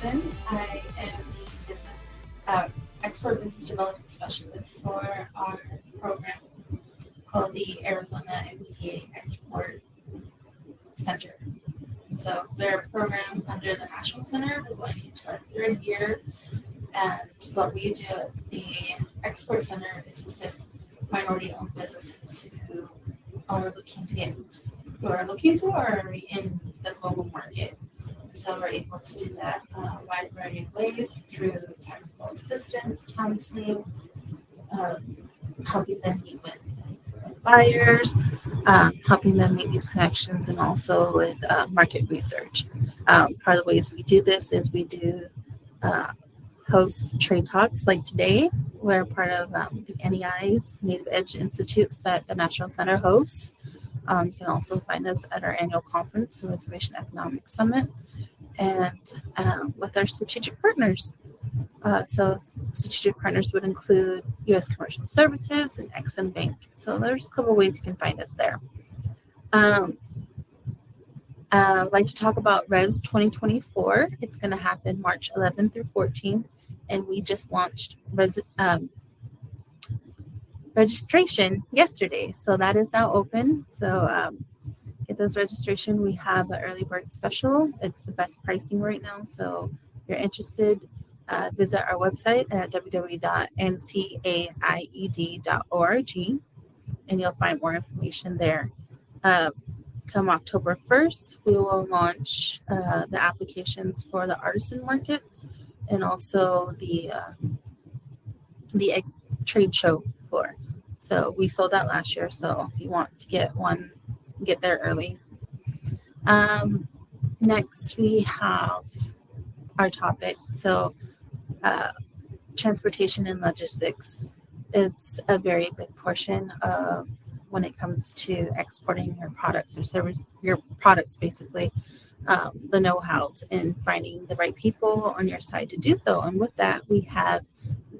Johnson. I am the export business development specialist for our program called the Arizona MBDA Export Center. And so we're a program under the National Center. We're going into our third year. And what we do at the Export Center is assist minority-owned businesses who are looking to or are in the global market. And so we're able to do that a wide variety of ways through technical assistance, counseling, helping them meet with buyers, helping them make these connections, and also with market research. Part of the ways we do this is we do host trade talks like today. We're part of the NEIs, Native Edge Institutes, that the National Center hosts. You can also find us at our annual conference, the Reservation Economic Summit, and with our strategic partners. So strategic partners would include U.S. Commercial Services and Exim Bank. So there's a couple of ways you can find us there. I'd like to talk about Res 2024. It's going to happen March 11th through 14th, and we just launched registration yesterday. So that is now open. So get those registration. We have an early bird special. It's the best pricing right now. So if you're interested, visit our website at www.ncaied.org, and you'll find more information there. Come October 1st, we will launch the applications for the artisan markets and also the egg trade show floor. So we sold out last year. So if you want to get one, get there early. Next, we have our topic. So transportation and logistics. It's a very big portion of when it comes to exporting your products or service, your products basically, the know-hows and finding the right people on your side to do so. And with that, we have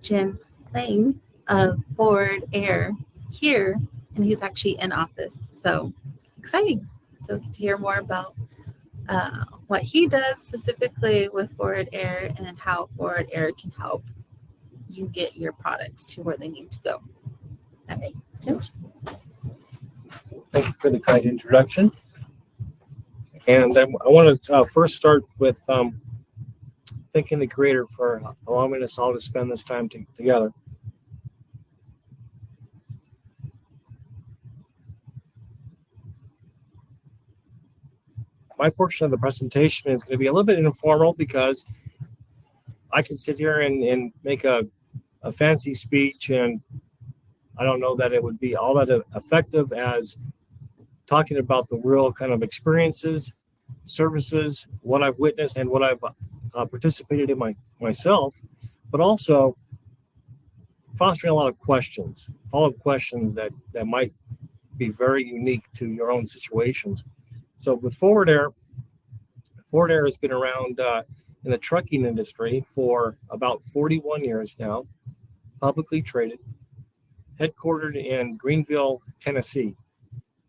Jim Lane of Forward Air here, and he's actually in office. So exciting. So get to hear more about what he does specifically with Forward Air and how Forward Air can help you get your products to where they need to go. All right, Jim. Thank you for the kind introduction. And I want to first start with thanking the Creator for allowing us all to spend this time together. My portion of the presentation is going to be a little bit informal because I can sit here and make a fancy speech, and I don't know that it would be all that effective as talking about the real kind of experiences, services, what I've witnessed and what I've participated in myself, but also fostering a lot of questions, follow-up questions that might be very unique to your own situations. So with Forward Air has been around in the trucking industry for about 41 years now, publicly traded, headquartered in Greenville, Tennessee.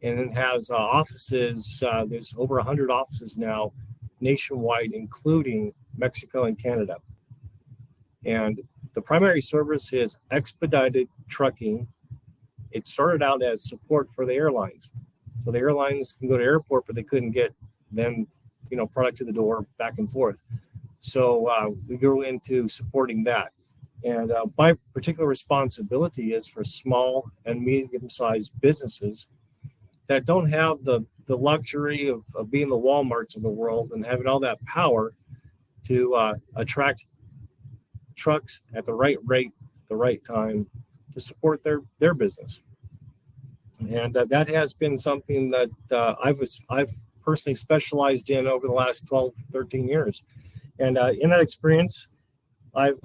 And it has offices, there's over 100 offices now nationwide, including Mexico and Canada. And the primary service is expedited trucking. It started out as support for the airlines. So the airlines can go to airport, but they couldn't get them, product to the door back and forth. So we go into supporting that. And my particular responsibility is for small and medium-sized businesses that don't have the luxury of being the Walmarts of the world and having all that power to attract trucks at the right rate, the right time to support their business. And that has been something that I've personally specialized in over the last 12, 13 years. And in that experience, I've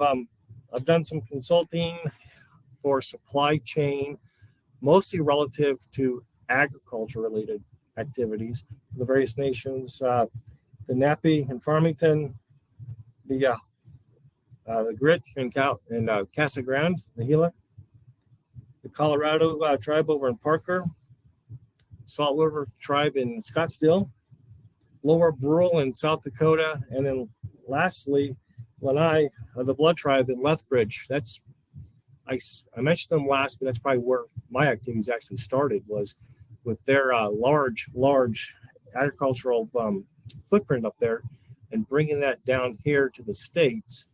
done some consulting for supply chain, mostly relative to agriculture-related activities, the various nations, the NAPI in Farmington, the Grit in Casa Grande, the Gila, the Colorado tribe over in Parker, Salt River tribe in Scottsdale, Lower Brule in South Dakota, and then lastly, Lanai, the Blood Tribe in Lethbridge. I mentioned them last, but that's probably where my activities actually started, was with their large agricultural footprint up there, and bringing that down here to the States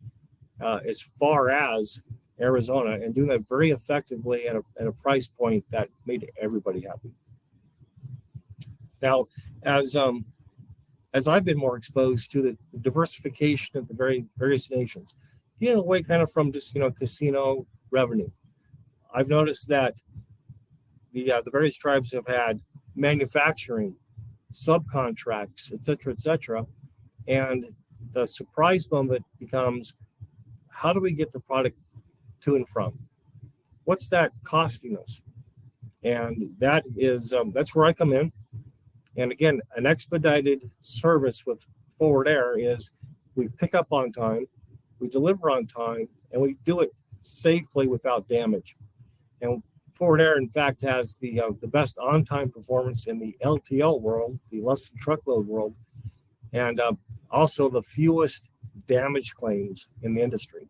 as far as Arizona, and doing that very effectively at a price point that made everybody happy. Now, as I've been more exposed to the diversification of the various nations, getting away kind of from just casino revenue, I've noticed that the various tribes have had manufacturing, subcontracts, et cetera, and the surprise moment becomes, how do we get the product to and from? What's that costing us? And that is that's where I come in. And again, an expedited service with Forward Air is we pick up on time, we deliver on time, and we do it safely without damage. And Forward Air, in fact, has the best on-time performance in the LTL world, the less than truckload world, and also the fewest damage claims in the industry.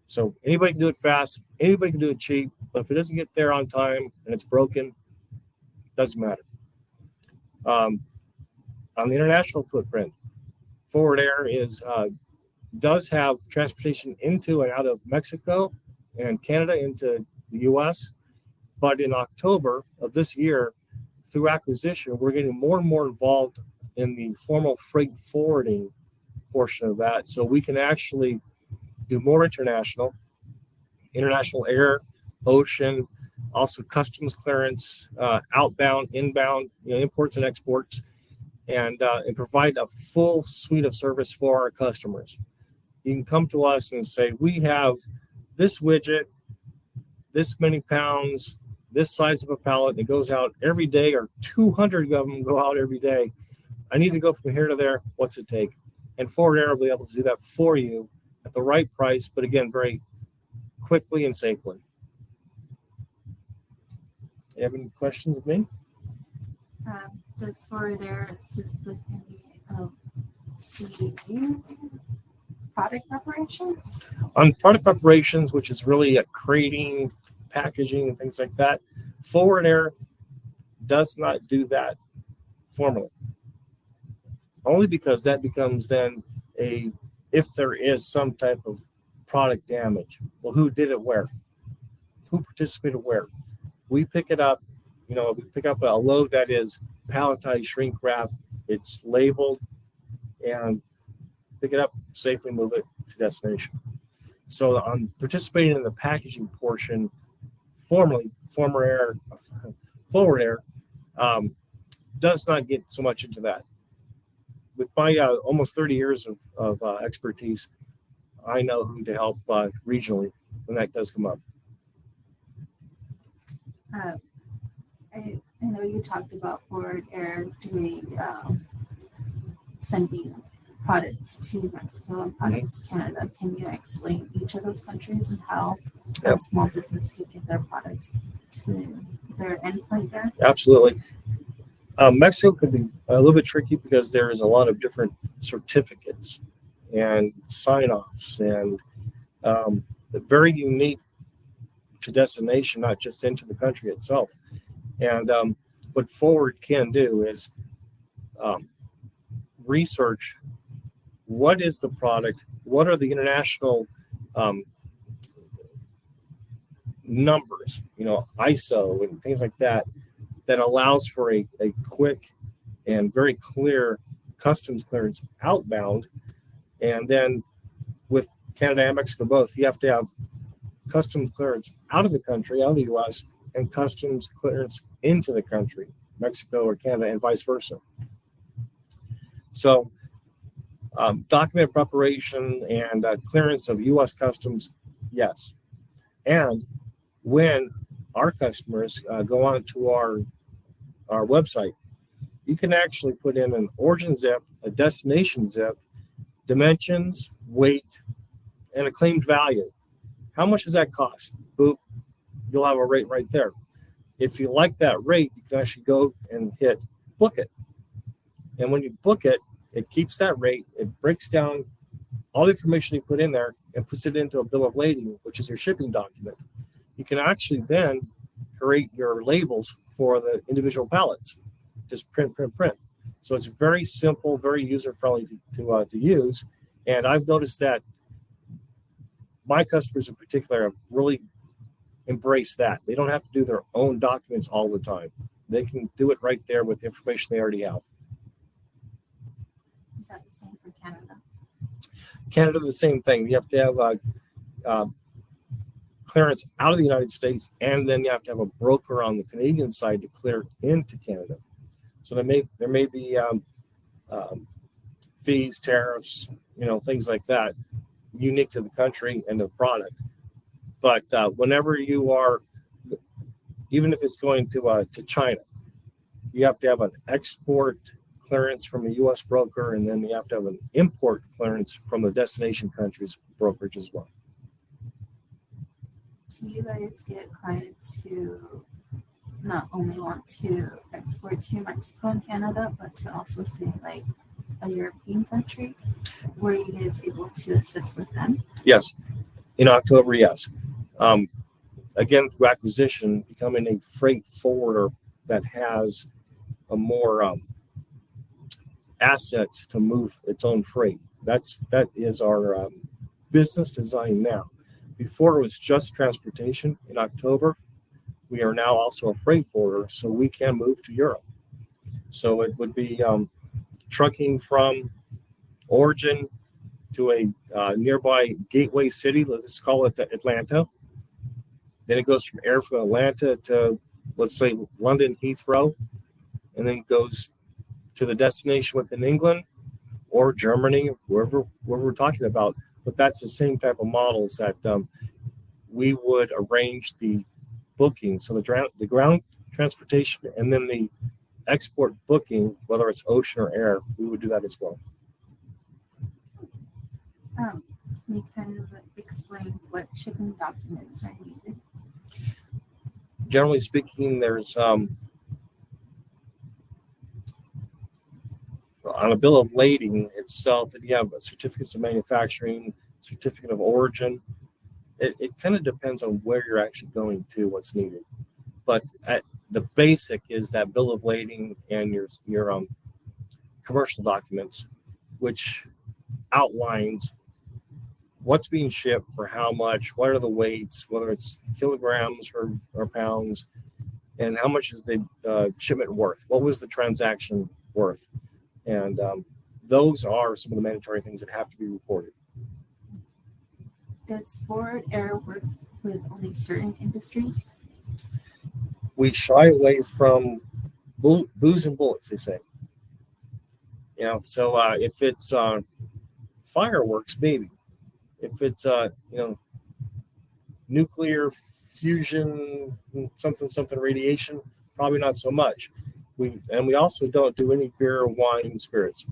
So anybody can do it fast, anybody can do it cheap, but if it doesn't get there on time and it's broken, it doesn't matter. On the international footprint, Forward Air does have transportation into and out of Mexico and Canada into the U.S., but in October of this year, through acquisition, we're getting more and more involved in the formal freight forwarding portion of that, so we can actually do more international air, ocean, also customs clearance, outbound, inbound, imports and exports, and provide a full suite of service for our customers. You can come to us and say, we have this widget, this many pounds, this size of a pallet, it goes out every day, or 200 of them go out every day. I need to go from here to there. What's it take? And Forward Air will be able to do that for you at the right price, but again, very quickly and safely. You have any questions of me? Does Forward Air assist with any of the product preparation? On product preparations, which is really crating, packaging, and things like that, Forward Air does not do that formally. Only because that becomes then if there is some type of product damage, well, who did it where? Who participated where? We pick it up, we pick up a load that is palletized, shrink wrap, it's labeled, and pick it up, safely move it to destination. So on participating in the packaging portion, Forward Air does not get so much into that. With my almost 30 years of expertise, I know who to help regionally when that does come up. I know you talked about Forward Air doing sending products to Mexico and products to Canada. Can you explain each of those countries and how a small business can get their products to their endpoint there? Absolutely. Mexico could be a little bit tricky because there is a lot of different certificates and sign-offs, and very unique to destination, not just into the country itself. And what Forward can do is research what is the product, what are the international numbers, ISO and things like that, that allows for a quick and very clear customs clearance outbound. And then with Canada and Mexico both, you have to have customs clearance out of the country, out of the U.S., and customs clearance into the country, Mexico or Canada, and vice versa. So document preparation and clearance of U.S. customs, yes. And when our customers go on to our website, you can actually put in an origin zip, a destination zip, dimensions, weight, and a claimed value. How much does that cost? Boop, you'll have a rate right there. If you like that rate, you can actually go and hit book it. And when you book it, it keeps that rate. It breaks down all the information you put in there and puts it into a bill of lading, which is your shipping document, you can actually then create your labels for the individual pallets. Just print. So it's very simple, very user-friendly to use. And I've noticed that my customers in particular have really embraced that. They don't have to do their own documents all the time. They can do it right there with the information they already have. Is that the same for Canada? Canada, the same thing. You have to have clearance out of the United States, and then you have to have a broker on the Canadian side to clear into Canada. So there may be fees, tariffs, things like that, unique to the country and the product. But whenever you are, even if it's going to China, you have to have an export clearance from a U.S. broker, and then you have to have an import clearance from the destination country's brokerage as well. Do you guys get clients who not only want to export to Mexico and Canada, but to also say like a European country? Were you guys able to assist with them? Yes, in October, yes. Again, through acquisition, becoming a freight forwarder that has a more assets to move its own freight. That is our business design now. Before it was just transportation. In October, we are now also a freight forwarder, so we can move to Europe. So it would be trucking from origin to a nearby gateway city, let's call it Atlanta. Then it goes from Atlanta to, let's say, London Heathrow, and then goes to the destination within England or Germany, wherever we're talking about. But that's the same type of models that we would arrange the booking. So the ground transportation and then the export booking, whether it's ocean or air, we would do that as well. Can you kind of explain what shipping documents are needed? Generally speaking, there's on a bill of lading itself, you have certificates of manufacturing, certificate of origin. It kind of depends on where you're actually going to, what's needed. But the basic is that bill of lading and your commercial documents, which outlines what's being shipped for how much, what are the weights, whether it's kilograms or pounds, and how much is the shipment worth? What was the transaction worth? And those are some of the mandatory things that have to be reported. Does Forward Air work with only certain industries? We shy away from booze and bullets, they say. So if it's fireworks, maybe. If it's nuclear fusion, something radiation, probably not so much. We also don't do any beer, wine, spirits,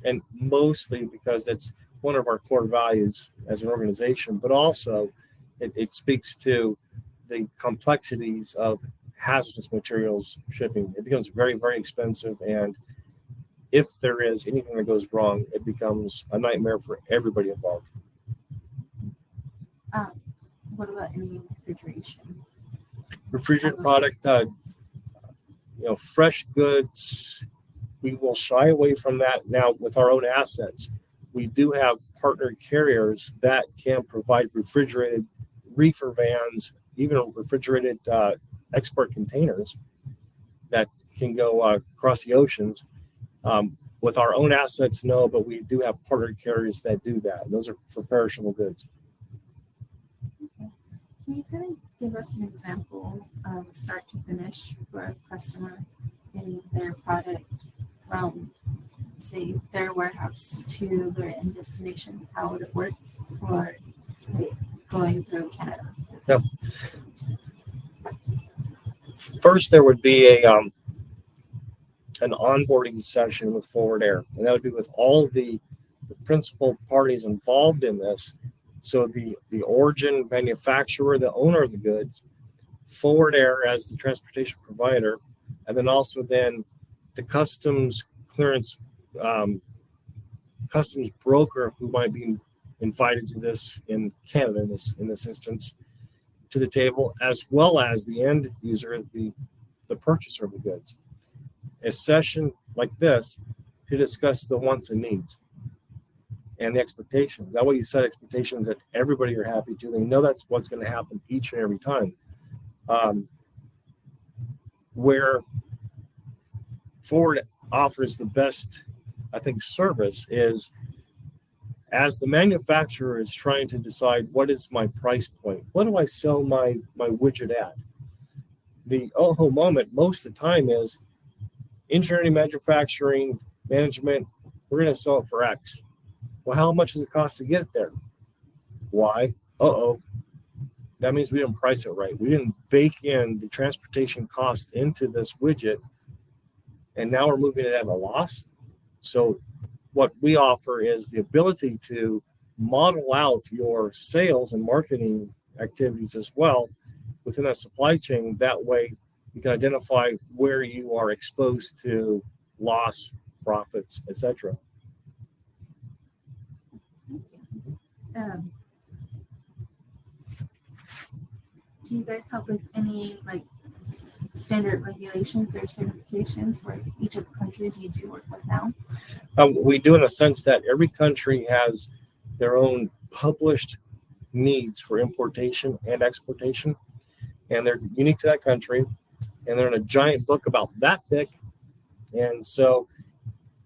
and mostly because that's one of our core values as an organization. But also, it speaks to the complexities of hazardous materials shipping. It becomes very, very expensive, and if there is anything that goes wrong, it becomes a nightmare for everybody involved. What about any refrigeration? Refrigerant product, fresh goods, we will shy away from that now with our own assets. We do have partner carriers that can provide refrigerated reefer vans, even refrigerated export containers that can go across the oceans. With our own assets, no, but we do have partner carriers that do that. Those are for perishable goods. Okay. Can you kind of give us an example of start to finish for a customer getting their product from, say, their warehouse to their end destination? How would it work for, say, going through Canada? Yeah. First, there would be an onboarding session with Forward Air, and that would be with all the principal parties involved in this. So the origin manufacturer, the owner of the goods, Forward Air as the transportation provider, and then also then the customs clearance customs broker who might be invited to this in Canada in this instance to the table, as well as the end user, the purchaser of the goods. A session like this to discuss the wants and needs and the expectations. That way you set expectations that everybody are happy to. They know that's what's going to happen each and every time. Where Ford offers the best, I think, service is as the manufacturer is trying to decide what is my price point, what do I sell my widget at? The oh-ho moment most of the time is engineering, manufacturing, management, we're going to sell it for X. Well, how much does it cost to get it there? Y. That means we didn't price it right. We didn't bake in the transportation cost into this widget, and now we're moving it at a loss. So what we offer is the ability to model out your sales and marketing activities as well within that supply chain. That way you can identify where you are exposed to loss, profits, etc. Do you guys help with any like standard regulations or certifications for each of the countries you do work with now? We do in a sense that every country has their own published needs for importation and exportation, and they're unique to that country, and they're in a giant book about that thick. And so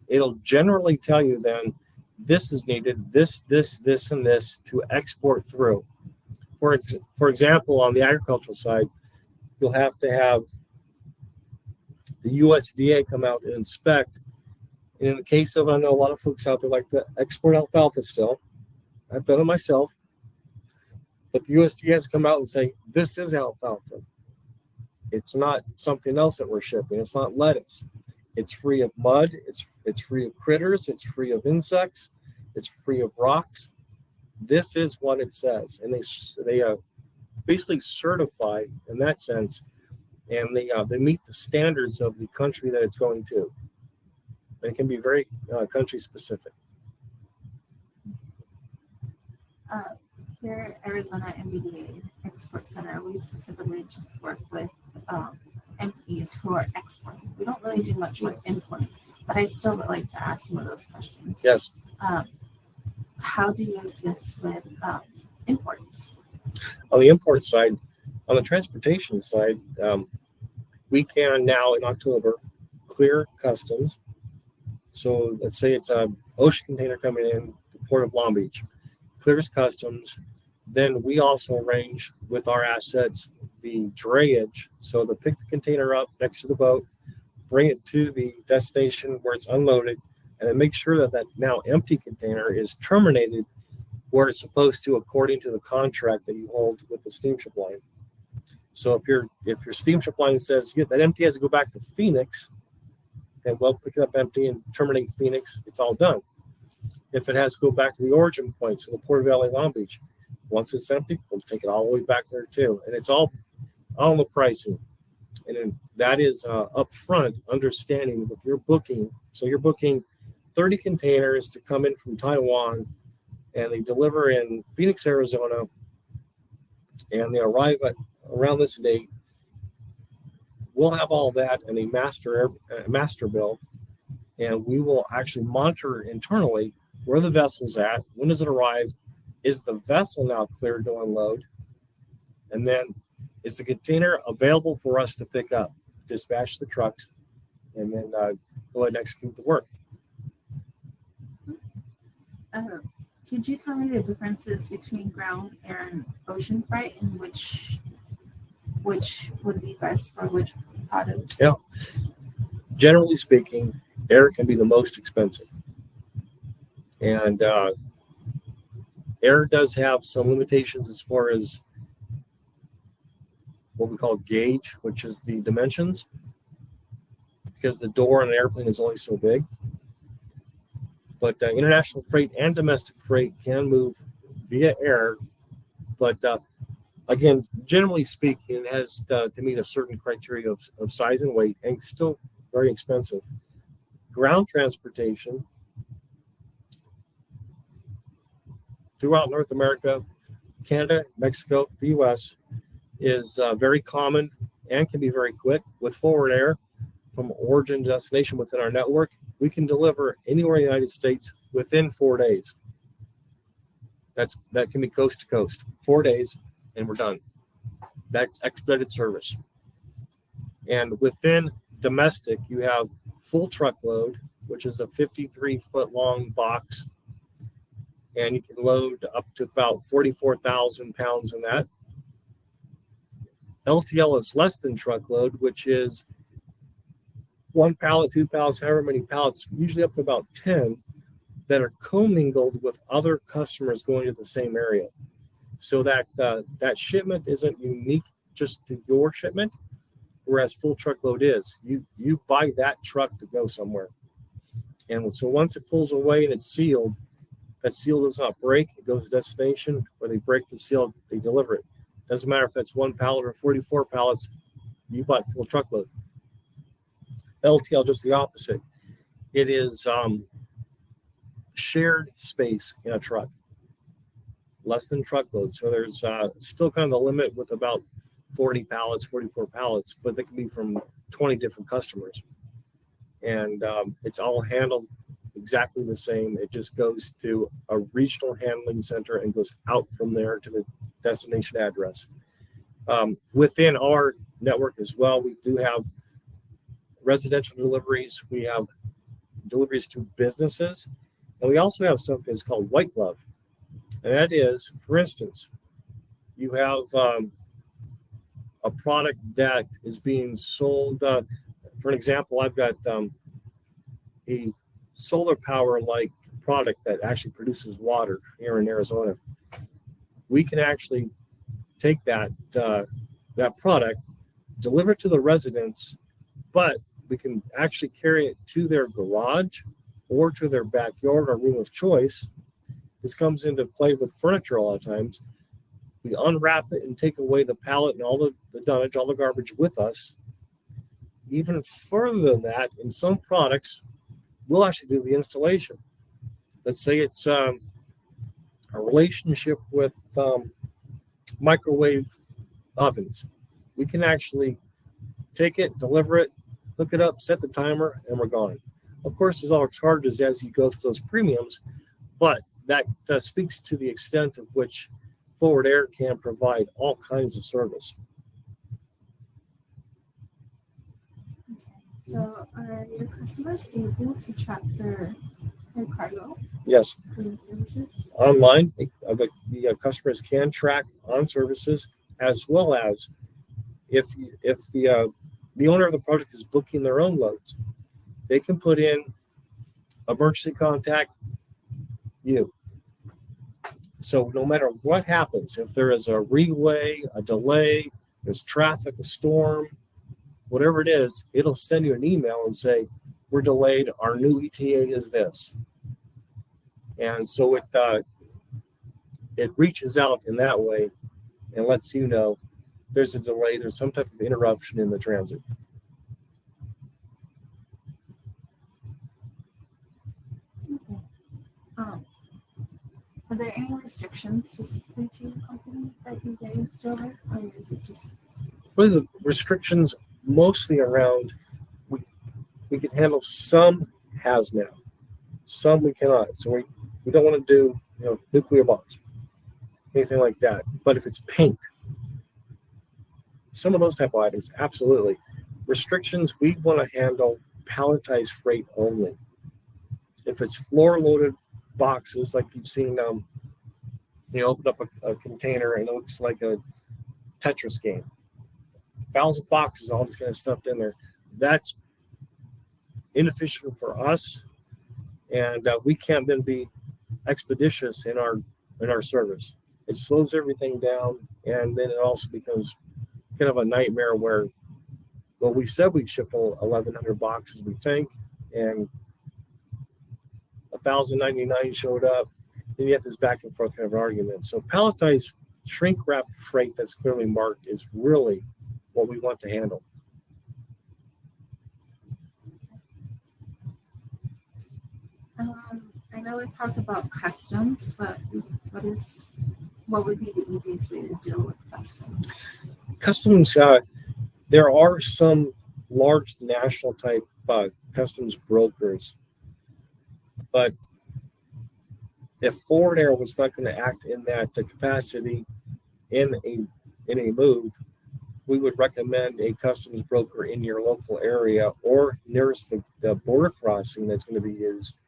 it'll generally tell you then this is needed, this, and this to export through. For example, on the agricultural side, you'll have to have the USDA come out and inspect. And in the case of, I know a lot of folks out there like to export alfalfa still. I've done it myself. But the USDA has to come out and say, this is alfalfa. It's not something else that we're shipping. It's not lettuce. It's free of mud. It's free of critters. It's free of insects. It's free of rocks. This is what it says. And they basically certify in that sense, and they meet the standards of the country that it's going to. And it can be very country specific. Here at Arizona MBDA Export Center, we specifically just work with MPs who are exporting. We don't really do much with importing, but I still would like to ask some of those questions. Yes. How do you assist with imports? On the import side, on the transportation side, we can now in October clear customs. So let's say it's an ocean container coming in the port of Long Beach, clears customs. Then we also arrange with our assets the drayage. So they'll pick the container up next to the boat, bring it to the destination where it's unloaded, and then make sure that that now empty container is terminated where it's supposed to according to the contract that you hold with the steamship line. So if your steamship line says that empty has to go back to Phoenix, then we'll pick it up empty and terminate Phoenix. It's all done. If it has to go back to the origin point, so the Port of LA Long Beach, once it's empty, we'll take it all the way back there too. And it's all on the pricing. And then that is upfront understanding with your booking. So you're booking 30 containers to come in from Taiwan, and they deliver in Phoenix, Arizona, and they arrive at around this date. We'll have all that in a master bill, and we will actually monitor internally where the vessel's at, when does it arrive, is the vessel now cleared to unload, and then is the container available for us to pick up, dispatch the trucks, and then go ahead and execute the work. Could you tell me the differences between ground, air, and ocean freight, and which would be best for which product? Yeah. Generally speaking, air can be the most expensive. And air does have some limitations as far as what we call gauge, which is the dimensions, because the door on an airplane is only so big. But international freight and domestic freight can move via air. But again, generally speaking, it has to meet a certain criteria of size and weight, and still very expensive. Ground transportation throughout North America, Canada, Mexico, the US, is very common and can be very quick. With Forward Air, from origin to destination within our network, we can deliver anywhere in the United States within 4 days. That can be coast to coast, 4 days, and we're done. That's expedited service. And within domestic, you have full truckload, which is a 53-foot long box, and you can load up to about 44,000 pounds in that. LTL is less than truckload, which is 1 pallet, 2 pallets, however many pallets, usually up to about 10, that are commingled with other customers going to the same area. So that that shipment isn't unique just to your shipment, whereas full truckload is. You buy that truck to go somewhere. And so once it pulls away and it's sealed, that seal does not break. It goes to destination, or they break the seal, they deliver it. Doesn't matter if that's 1 pallet or 44 pallets, you buy full truckload. LTL, just the opposite. It is shared space in a truck, less than truckload. So there's still kind of the limit with about 40 pallets, 44 pallets, but they can be from 20 different customers. And it's all handled exactly the same. It just goes to a regional handling center and goes out from there to the destination address. Within our network as well, we do have residential deliveries. We have deliveries to businesses. And we also have something that's called white glove. And that is, for instance, you have a product that is being sold. For an example, I've got a solar power like product that actually produces water here in Arizona. We can actually take that product, deliver it to the residents, but we can actually carry it to their garage or to their backyard or room of choice. This comes into play with furniture a lot of times. We unwrap it and take away the pallet and all the dunnage, all the garbage with us. Even further than that, in some products, we'll actually do the installation. Let's say it's a relationship with microwave ovens. We can actually take it, deliver it, hook it up, set the timer, and we're gone. Of course, there's all charges as you go through those premiums, but that speaks to the extent of which Forward Air can provide all kinds of service. So are your customers able to track their cargo Yes, and services? online, the customers can track on services, as well as if the owner of the product is booking their own loads, they can put in emergency contact you. So no matter what happens, if there is a relay, a delay, there's traffic, a storm, whatever it is, it'll send you an email and say, we're delayed, our new ETA is this. And so it reaches out in that way and lets you know there's a delay, there's some type of interruption in the transit. Okay. Are there any restrictions specifically to your company that you guys deal with, or is it just? Really, the restrictions mostly around we can handle some hazmat, some we cannot. So we don't want to do nuclear bombs, anything like that. But if it's paint, some of those type of items, absolutely. Restrictions, we want to handle palletized freight only. If it's floor-loaded boxes, like you've seen, open up a container and it looks like a Tetris game. 1,000 boxes, all this kind of stuff in there. That's inefficient for us, and we can't then be expeditious in our service. It slows everything down, and then it also becomes kind of a nightmare where, well, we said we'd ship 1,100 boxes, we think, and 1,099 showed up, and you have this back and forth kind of argument. So palletized shrink wrap freight that's clearly marked is really what we want to handle. I I know we talked about customs, but what would be the easiest way to deal with customs? Customs, there are some large national type customs brokers, but if Forward Air was not going to act in that capacity in a move, we would recommend a customs broker in your local area or nearest the border crossing that's going to be used,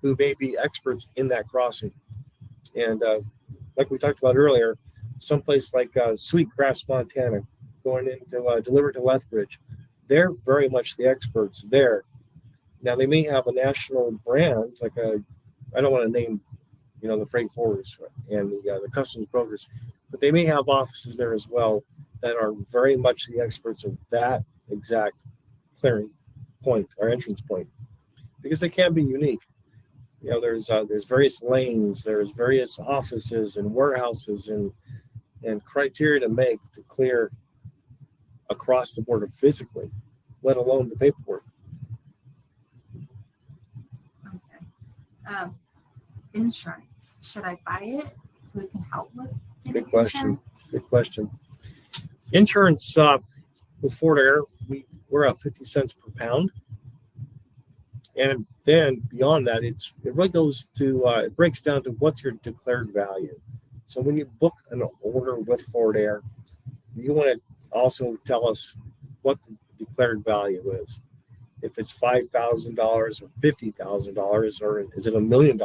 who may be experts in that crossing. And like we talked about earlier, someplace like Sweetgrass, Montana, going into delivered to Lethbridge, they're very much the experts there. Now they may have a national brand, like I don't want to name, the freight forwarders and the customs brokers, but they may have offices there as well that are very much the experts of that exact clearing point or entrance point, because they can be unique. There's various lanes, there's various offices and warehouses and criteria to make to clear across the border physically, let alone the paperwork. Okay. Insurance. Should I buy it? Who can help with getting Good question. insurance? Good question. Insurance with Forward Air, we're at 50 cents per pound. And then beyond that, it really goes to, it breaks down to what's your declared value. So when you book an order with Forward Air, you want to also tell us what the declared value is. If it's $5,000 or $50,000, or is it $1 million?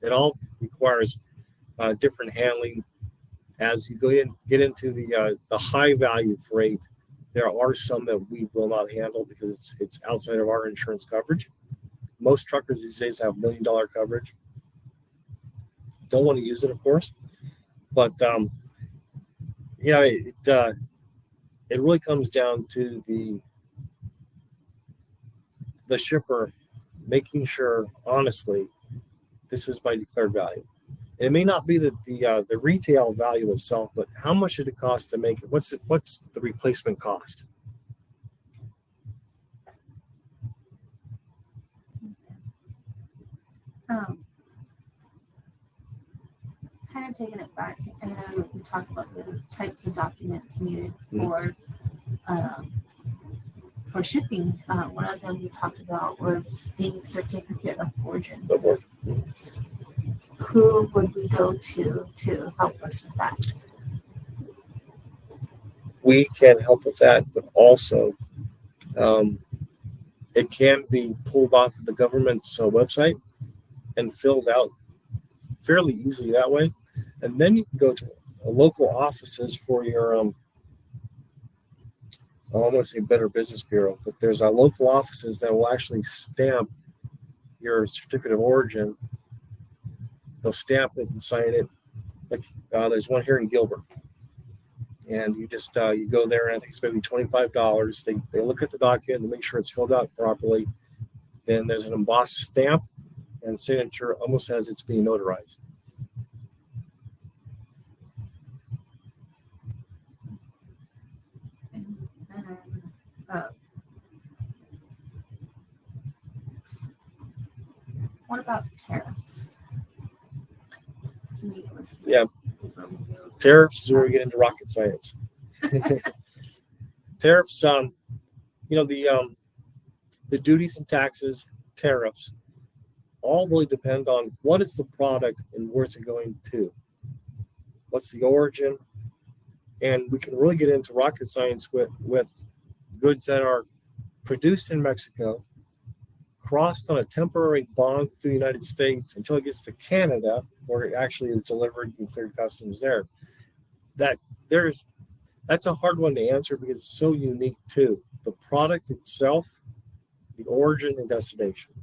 It all requires different handling. As you get into the high value freight, there are some that we will not handle because it's outside of our insurance coverage. Most truckers these days have $1 million coverage. Don't want to use it, of course, but it really comes down to the shipper making sure, honestly, this is my declared value. It may not be the retail value itself, but how much did it cost to make it? What's the replacement cost? Kind of taking it back, I know we talked about the types of documents needed for shipping. One of them we talked about was the certificate of origin. Who would we go to help us with that? We can help with that, but also it can be pulled off of the government's website and filled out fairly easily that way. And then you can go to local offices for your, I want to say Better Business Bureau, but there's local offices that will actually stamp your certificate of origin. They'll stamp it and sign it. Like there's one here in Gilbert. And you just, you go there, and I think it's maybe $25. They look at the document and make sure it's filled out properly. Then there's an embossed stamp and signature almost as it's being notarized. What about tariffs? Can you give us Tariffs is where we get into rocket science. Tariffs, the duties and taxes, tariffs, all really depend on what is the product and where's it going to. What's the origin? And we can really get into rocket science with goods that are produced in Mexico, crossed on a temporary bond through the United States until it gets to Canada, where it actually is delivered and cleared customs there. That's a hard one to answer because it's so unique to the product itself, the origin and destination.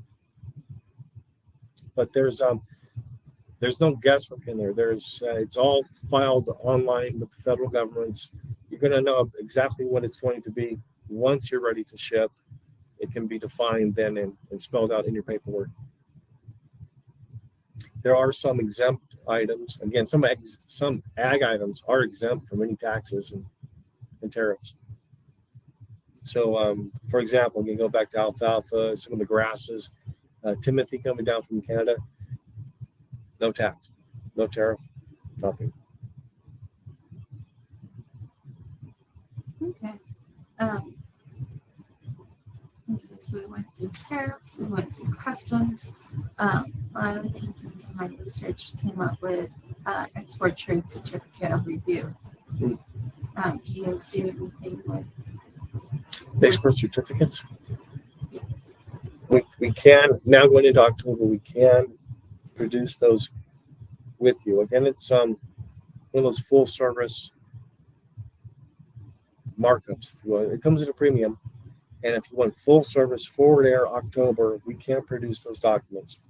But there's no guesswork in there. It's all filed online with the federal governments. You're going to know exactly what it's going to be once you're ready to ship. It can be defined then and spelled out in your paperwork. There are some exempt items. Again, some ag items are exempt from any taxes and tariffs. So, for example, you can go back to alfalfa, some of the grasses, timothy coming down from Canada. no tax, no tariff, nothing. Okay. Okay, so we went through tariffs, we went through customs. A lot of the things into my research came up with export trade certificate of review. Mm. Do you guys do anything with? Export certificates. Yes. We can now going into October. We can produce those with you. Again, it's one of those full service markups. If you want. It comes at a premium, and if you want full service Forward Air October, we can produce those documents.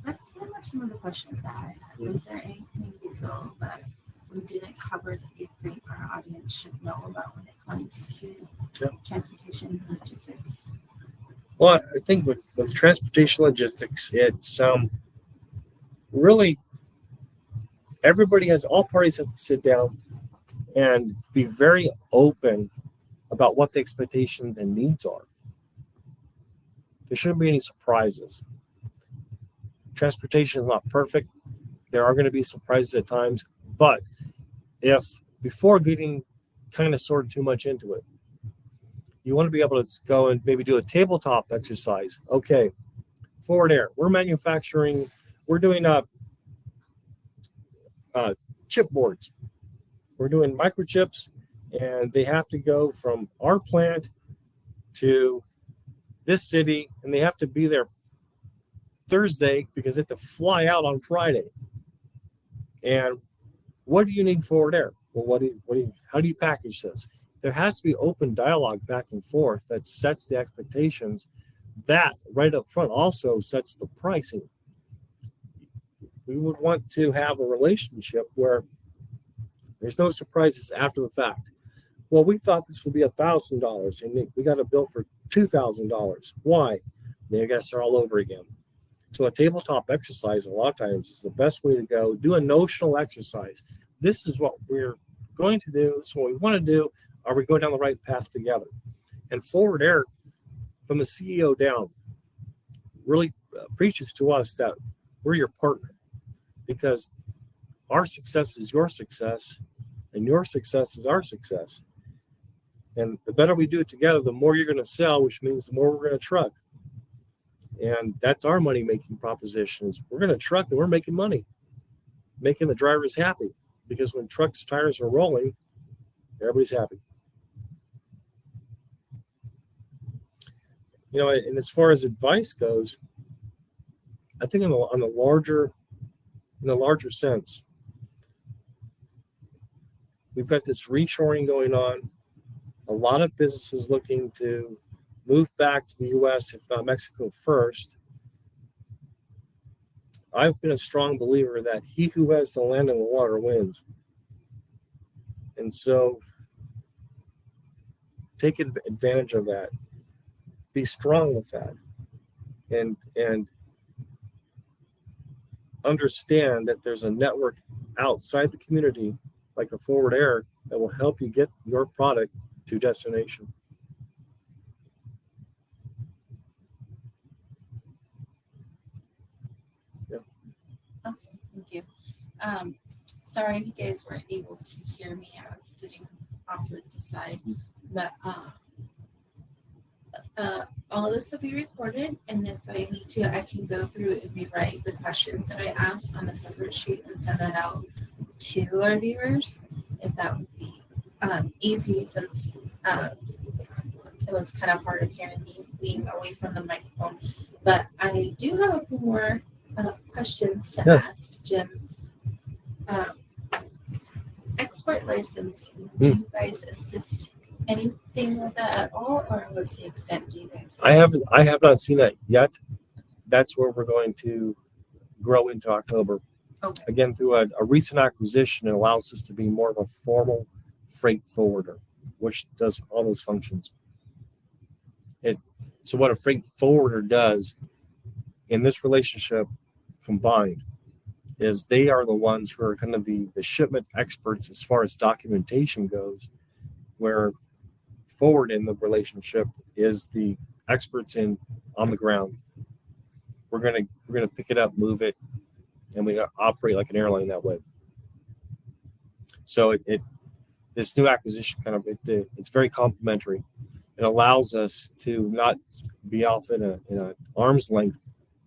That's pretty much one of the questions that I had. Was there anything you feel that we didn't cover that you think our audience should know about when it comes to transportation and logistics? Well, I think with transportation logistics, it's really everybody all parties have to sit down and be very open about what the expectations and needs are. There shouldn't be any surprises. Transportation is not perfect. There are going to be surprises at times, but if before getting kind of sorted too much into it, you want to be able to go and maybe do a tabletop exercise. Okay, Forward Air, we're doing chip boards. We're doing microchips, and they have to go from our plant to this city, and they have to be there Thursday because they have to fly out on Friday. And what do you need Forward Air? Well, how do you package this? There has to be open dialogue back and forth that sets the expectations. That right up front also sets the pricing. We would want to have a relationship where there's no surprises after the fact. Well, we thought this would be $1,000 and we got a bill for $2,000. Why? Then you got to start all over again. So a tabletop exercise a lot of times is the best way to go. Do a notional exercise. This is what we're going to do. This is what we want to do. Are we going down the right path together? And Forward Air, from the CEO down, really preaches to us that we're your partner, because our success is your success and your success is our success. And the better we do it together, the more you're going to sell, which means the more we're going to truck. And that's our money-making proposition is we're going to truck and we're making money, making the drivers happy, because when trucks' tires are rolling, everybody's happy. You know, and as far as advice goes, I think in the larger sense, we've got this reshoring going on. A lot of businesses looking to move back to the U.S., if not Mexico first. I've been a strong believer that he who has the land and the water wins. And so take advantage of that. Be strong with that. And understand that there's a network outside the community, like a Forward Air, that will help you get your product to destination. Yeah. Awesome, thank you. Sorry if you guys weren't able to hear me. I was sitting off to the side, but all of this will be recorded, and if I need to, I can go through and rewrite the questions that I asked on a separate sheet and send that out to our viewers, if that would be easy, since it was kind of hard of hearing me being away from the microphone. But I do have a few more questions to ask Jim. Export licensing, do you guys assist anything with that at all, or what's the extent do you guys? I have not seen that yet. That's where we're going to grow into October. Okay. Again, through a recent acquisition, it allows us to be more of a formal freight forwarder, which does all those functions. So what a freight forwarder does in this relationship combined is they are the ones who are kind of the shipment experts as far as documentation goes, where Forward in the relationship is the experts on the ground, we're gonna pick it up, move it, and we operate like an airline that way. So this new acquisition it's very complementary. It allows us to not be off in a arm's length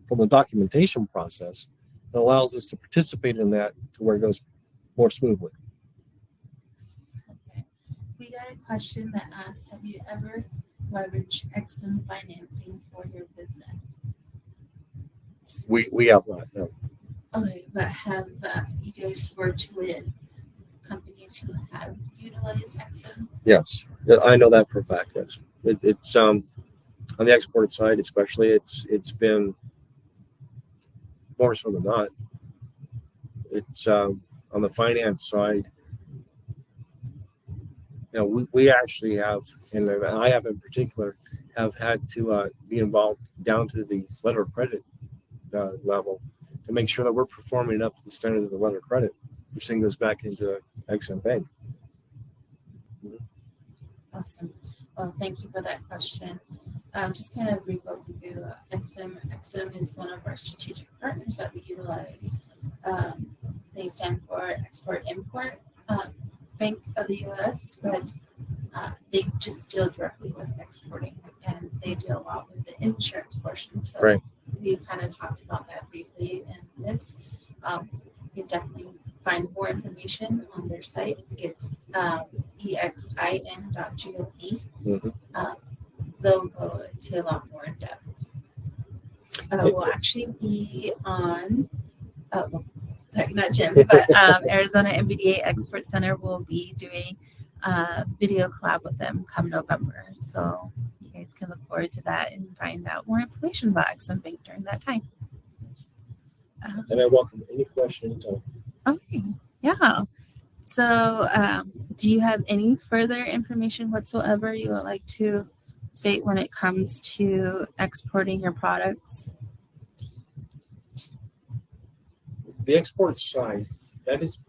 from the documentation process. It allows us to participate in that to where it goes more smoothly. Okay. We got a question that asks, have you ever leveraged Exim financing for your business? We have not, no. Okay, but have you guys worked with companies who have utilized Exim? Yes, I know that for a fact. Yes, it's on the export side, especially. It's been more so than not. It's on the finance side. We actually have, and I have in particular, have had to be involved down to the letter of credit level to make sure that we're performing up to the standards of the letter of credit. We're seeing this back into Exim Bank. Awesome. Well, thank you for that question. Just kind of a brief overview. Exim is one of our strategic partners that we utilize. They stand for Export Import Bank of the U.S., but they just deal directly with exporting, and they deal a lot with the insurance portion. So right. We kind of talked about that briefly in this. You can definitely find more information on their site. I think it's exin.gov. Mm-hmm. They'll go into a lot more in depth. We'll actually be on, sorry, not Jim, but Arizona MBDA Export Center will be doing a video collab with them come November. So you guys can look forward to that and find out more information about Exim Bank during that time. And I welcome any question anytime. Okay, yeah. So do you have any further information whatsoever you would like to state when it comes to exporting your products? The export side, that has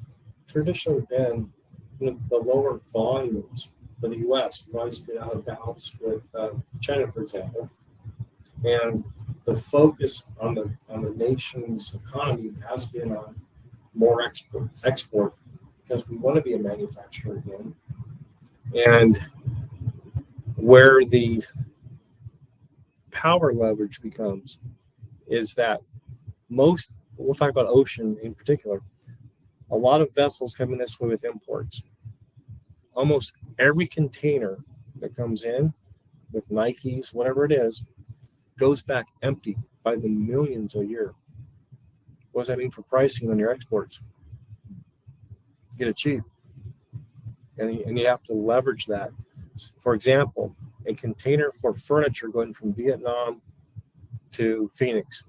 traditionally been one of the lower volumes for the U.S. We've always been out of balance with China, for example. And the focus on the nation's economy has been on more export because we want to be a manufacturer again. And where the power leverage becomes is that we'll talk about ocean in particular, a lot of vessels come in this way with imports. Almost every container that comes in with Nikes, whatever it is, goes back empty by the millions a year. What does that mean for pricing on your exports? You get it cheap. And you have to leverage that. For example, a container for furniture going from Vietnam to Phoenix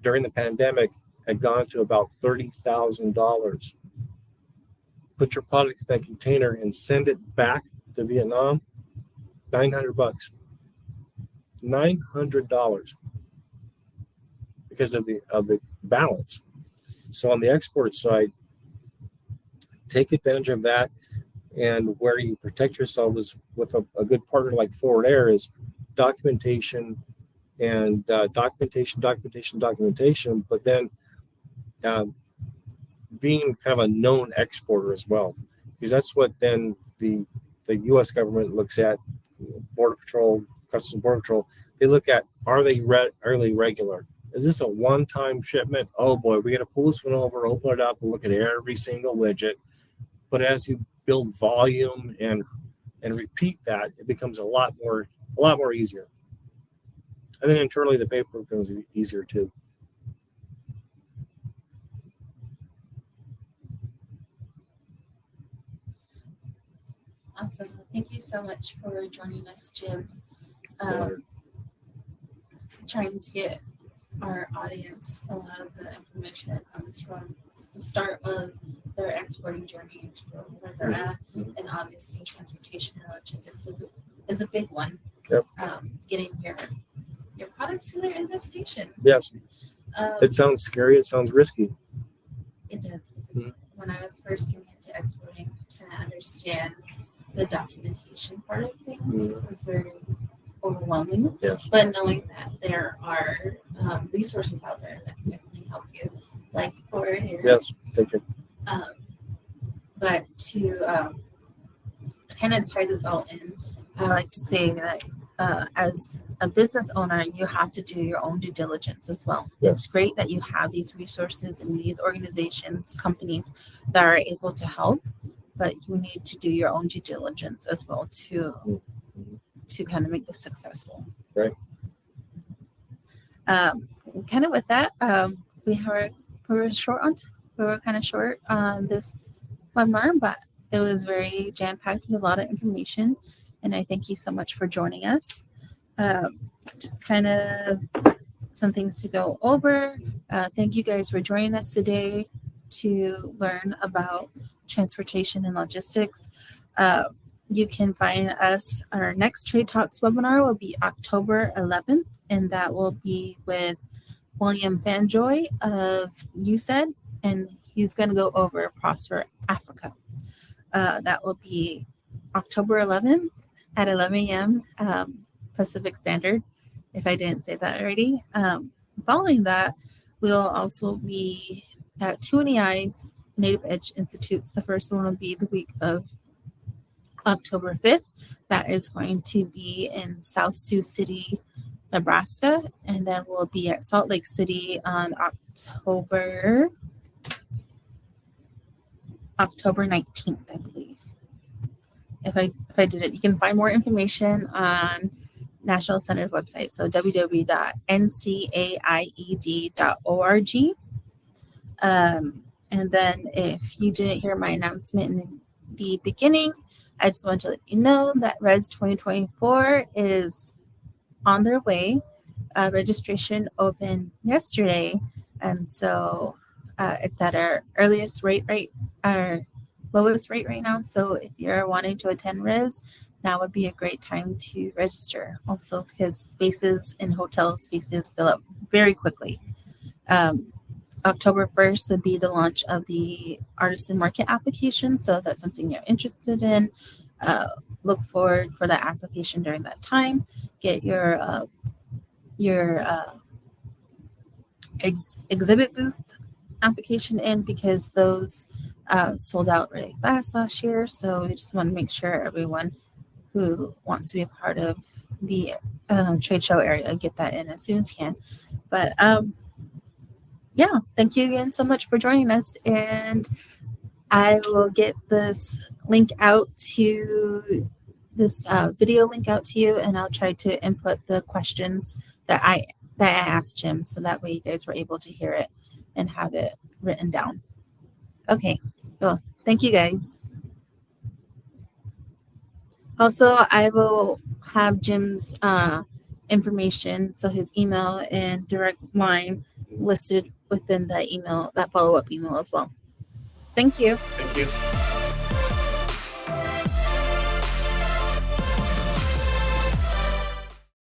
during the pandemic had gone to about $30,000. Put your product in that container and send it back to Vietnam, $900. $900 because of the balance. So on the export side, take advantage of that, and where you protect yourself is with a good partner like Forward Air is documentation and documentation, but then being kind of a known exporter as well, because that's what then the U.S. government looks at. Border Patrol, Customs Border Patrol, they look at, are they regular? Is this a one-time shipment? Oh boy, we got to pull this one over, open it up, and look at every single widget. But as you build volume and repeat that, it becomes a lot more easier. And then internally, the paperwork becomes easier too. Awesome. Thank you so much for joining us, Jim. Trying to get our audience a lot of the information that comes from the start of their exporting journey to where they're at, and obviously transportation and logistics is a big one. Yep. Getting your products to their end destination. Yes. It sounds scary. It sounds risky. It does. When I was first getting into exporting, trying to understand the documentation part of things was very overwhelming. Yes. But knowing that there are resources out there that can definitely help you, like for here. Yes, thank you. But to kind of tie this all in, I like to say that as a business owner, you have to do your own due diligence as well. Yeah. It's great that you have these resources and these organizations, companies that are able to help, but you need to do your own due diligence as well to kind of make this successful. Right. Kind of with that, we were kind of short on this webinar, but it was very jam-packed with a lot of information, and I thank you so much for joining us. Just kind of some things to go over. Thank you guys for joining us today to learn about transportation and logistics. You can find us, our next Trade Talks webinar will be October 11th, and that will be with William Fanjoy of USED, and he's going to go over Prosper Africa. That will be October 11th at 11 a.m. Pacific Standard, if I didn't say that already. Following that, we'll also be at 2NEI's Native Edge Institutes. The first one will be the week of October 5th. That is going to be in South Sioux City, Nebraska. And then we'll be at Salt Lake City on October 19th, I believe. If I did it, you can find more information on National Center's website. So www.ncaied.org. And then if you didn't hear my announcement in the beginning, I just want to let you know that RES 2024 is on their way. Registration opened yesterday, and so it's at our lowest rate right now. So if you're wanting to attend RES, now would be a great time to register. Also, because spaces in hotel spaces fill up very quickly. October 1st would be the launch of the artisan market application. So if that's something you're interested in, look forward for that application during that time. Get your exhibit booth application in, because those sold out really fast last year. So we just want to make sure everyone who wants to be a part of the trade show area get that in as soon as can. But yeah, thank you again so much for joining us, and I will get this link out to this video link out to you, and I'll try to input the questions that I asked Jim, so that way you guys were able to hear it and have it written down. Okay, well, thank you guys. Also, I will have Jim's information, so his email and direct line listed within the email, that follow-up email as well. Thank you. Thank you.